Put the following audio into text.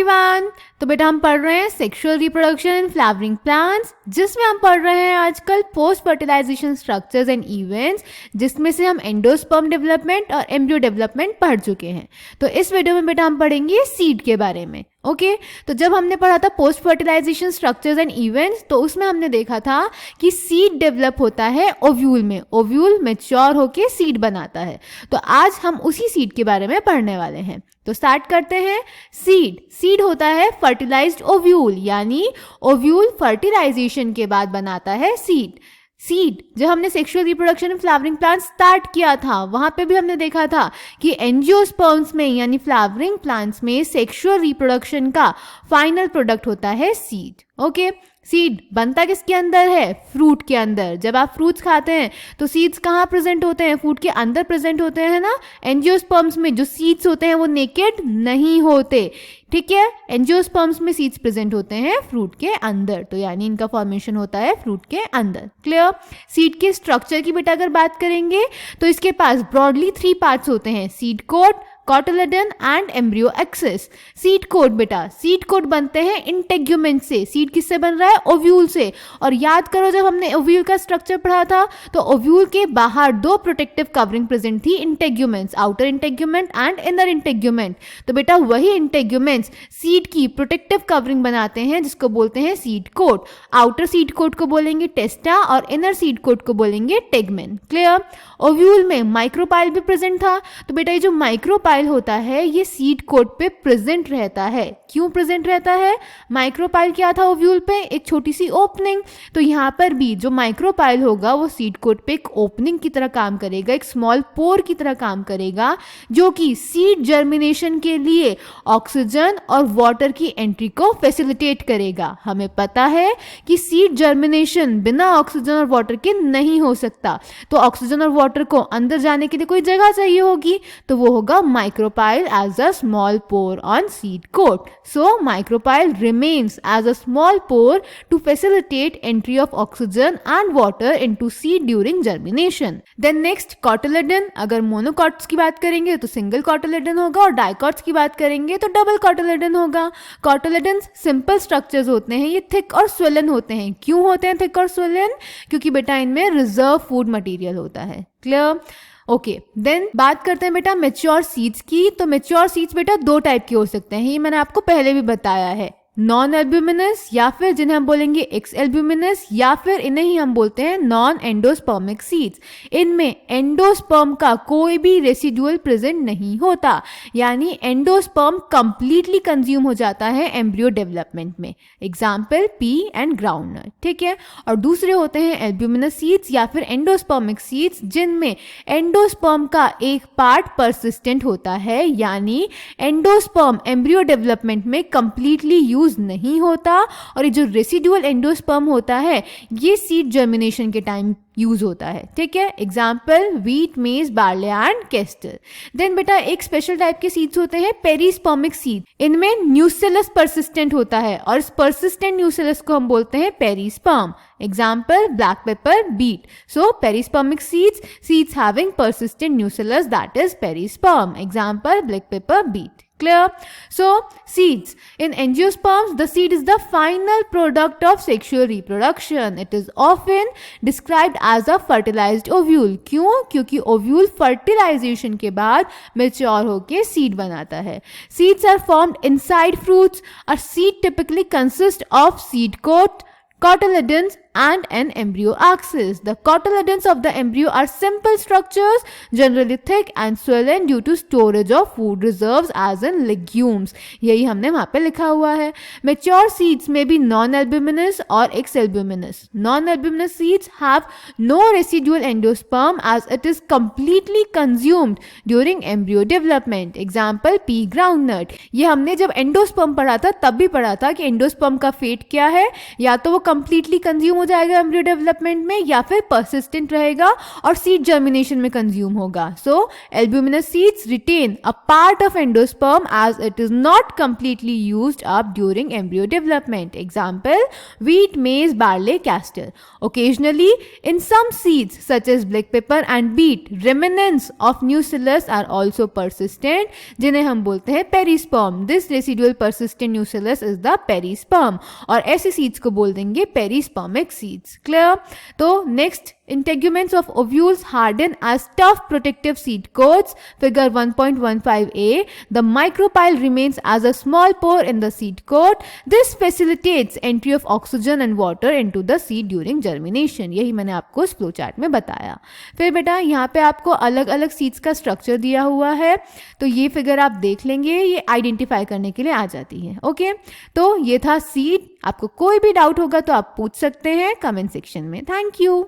Everyone. तो बेटा हम पढ़ रहे हैं sexual reproduction in flowering plants, जिसमें हम पढ़ रहे हैं आजकल post fertilization structures and events, जिसमें से हम एंडोस्पर्म डेवलपमेंट और एम्ब्रियो डेवलपमेंट पढ़ चुके हैं। तो इस वीडियो में बेटा हम पढ़ेंगे सीड के बारे में। ओके तो जब हमने पढ़ा था post fertilization structures and events, तो उसमें हमने देखा था कि सीड डेवलप होता है ओव्यूल में, ओव्यूल मैच्योर होके सीड बनाता है। तो आज हम उसी सीड के बारे में पढ़ने वाले हैं। तो स्टार्ट करते हैं। सीड होता है फर्टिलाइज्ड ओव्यूल, यानी ओव्यूल फर्टिलाइजेशन के बाद बनाता है सीड। जब हमने sexual reproduction in flowering plants start किया था, वहां पे भी हमने देखा था कि एंजियोस्पर्म्स में यानी फ्लावरिंग प्लांट्स में सेक्सुअल रिप्रोडक्शन का फाइनल प्रोडक्ट होता है सीड। ओके सीड बनता किसके अंदर है? फ्रूट के अंदर। जब आप फ्रूट्स खाते हैं तो सीड्स कहाँ प्रेजेंट होते हैं? फ्रूट के अंदर प्रेजेंट होते हैं ना। एंजियोस्पर्म्स में जो सीड्स होते हैं वो नेकेड नहीं होते, ठीक है। एंजियोस्पर्म्स में सीड्स प्रेजेंट होते हैं फ्रूट के अंदर, तो यानी इनका फॉर्मेशन होता है फ्रूट के अंदर। क्लियर। सीड के स्ट्रक्चर की बेटा अगर बात करेंगे तो इसके पास ब्रॉडली 3 पार्ट्स होते हैं, seed coat, cotyledon and embryo axis. Seed coat बेटा, सीड कोट बनते हैं इंटेग्यूमेंट से। सीड किससे बन रहा है? ओव्यूल से। और याद करो जब हमने ओव्यूल का स्ट्रक्चर पढ़ा था तो ओव्यूल के बाहर 2 प्रोटेक्टिव कवरिंग प्रेजेंट थी, integuments, outer integument and inner integument. तो बेटा वही इंटेग्यूमेंट्स सीड की प्रोटेक्टिव कवरिंग बनाते हैं, जिसको बोलते हैं seed coat. Outer seed coat को बोलेंगे टेस्टा और इनर सीड कोट को बोलेंगे टेगमेन। क्लियर। ओव्यूल में माइक्रोपाइल भी प्रेजेंट था। तो बेटा ये जो माइक्रोपाइल होता है ये सीड कोट पे प्रेजेंट रहता है। क्यों प्रेजेंट रहता है? माइक्रोपाइल क्या था ओव्यूल पे? एक छोटी सी ओपनिंग। तो यहाँ पर भी जो माइक्रोपाइल होगा वो सीड कोट पे एक ओपनिंग की तरह काम करेगा, एक स्मॉल पोर की तरह काम करेगा, जो कि सीड जर्मिनेशन के लिए ऑक्सीजन और वाटर की एंट्री को फैसिलिटेट करेगा। हमें पता है कि सीड जर्मिनेशन बिना ऑक्सीजन और वाटर के नहीं हो सकता, तो ऑक्सीजन और वाटर को अंदर जाने के लिए कोई जगह चाहिए होगी, तो वो होगा micropyle as a small pore on seed coat. So micropyle remains as a small pore to facilitate entry of oxygen and water into seed during germination. Then next cotyledon. अगर monocots की बात करेंगे तो single cotyledon होगा, और dicots की बात करेंगे तो double cotyledon होगा। Cotyledons simple structures होते हैं, ये thick और swollen होते हैं। क्यों होते हैं thick और swollen? क्योंकि बेटा इनमें reserve food material होता है। क्लियर। ओके देन बात करते हैं बेटा मेच्योर सीड्स की। तो मेच्योर सीड्स बेटा 2 टाइप के हो सकते हैं, ये मैंने आपको पहले भी बताया है। नॉन एल्ब्यूमिनस, या फिर जिन्हें हम बोलेंगे एक्स एल्ब्यूमिनस, या फिर इन्हें ही हम बोलते हैं नॉन एंडोस्पर्मिक सीड्स। इनमें एंडोस्पर्म का कोई भी रेसिडुअल प्रेजेंट नहीं होता, यानी एंडोस्पर्म कंप्लीटली कंज्यूम हो जाता है एम्ब्रियो डेवलपमेंट में। एग्जाम्पल पी एंड ग्राउंडनट, ठीक है। और दूसरे होते हैं एल्ब्यूमिनस सीड्स या फिर एंडोस्पर्मिक सीड्स, जिनमें एंडोस्पर्म का एक पार्ट परसिस्टेंट होता है, यानी एंडोस्पर्म एम्ब्रियो डेवलपमेंट में कंप्लीटली यूज नहीं होता, और ये जो रेसिडुअल एंडोस्पर्म होता है ये सीड जर्मिनेशन के टाइम यूज होता है, ठीक है। एग्जाम्पल व्हीट, मेज, बार्ले एंड केस्टर। देन बेटा एक स्पेशल टाइप के सीड्स होते हैं पेरिस्पर्मिक सीड। इनमें न्यूसेलस परसिस्टेंट होता है, और इस परसिस्टेंट न्यूसेलस को हम बोलते हैं perisperm. Example black pepper, beet. So perispermic seeds having persistent nucellus, that is perisperm. Example black pepper, beet. Clear? So seeds in angiosperms, the seed is the final product of sexual reproduction. It is often described as a fertilized ovule. क्यों? क्योंकि ovule fertilization के बाद mature होके seed बनाता है। Seeds are formed inside fruits. A seed typically consists of seed coat, cotyledons and an embryo axis. The cotyledons of the embryo are simple structures, generally thick and swollen due to storage of food reserves as in legumes. यही हमने वहाँ पे लिखा हुआ है। Mature seeds may be non-albuminous or ex-albuminous. Non-albuminous seeds have no residual endosperm as it is completely consumed during embryo development. Example pea groundnut. ये हमने जब एंडोस्पर्म पढ़ा था तब भी पढ़ा था कि एंडोस्पर्म का फेट क्या है, या तो वो completely consume हो जाएगा एम्ब्रियो डेवलपमेंट में, या फिर परसिस्टेंट रहेगा और सीड जर्मिनेशन में कंज्यूम होगा. So albuminous seeds retain a part of endosperm as it is not completely used up during embryo development. Example wheat, maize, barley, castor. Occasionally, in some seeds such as black pepper and beet, remnants of nucellus are also persistent, जिन्हें हम बोलते हैं perisperm. This residual persistent nucellus is the perisperm. और ऐसे seeds को बोल देंगे perispermic seeds. Clear? तो next, integuments of ovules harden as tough protective seed coats. Figure 1.15a. The micropyle remains as a small pore in the seed coat. This facilitates entry of oxygen and water into the seed during germination. यही मैंने आपको इस flow chart में बताया. फिर बेटा यहाँ पे आपको अलग अलग सीड्स का स्ट्रक्चर दिया हुआ है, तो ये फिगर आप देख लेंगे, ये आइडेंटिफाई करने के लिए आ जाती है. ओके, तो ये था सीड. आपको कोई भी डाउट होगा तो आप पूछ सकते हैं कमेंट सेक्शन में. Thank you.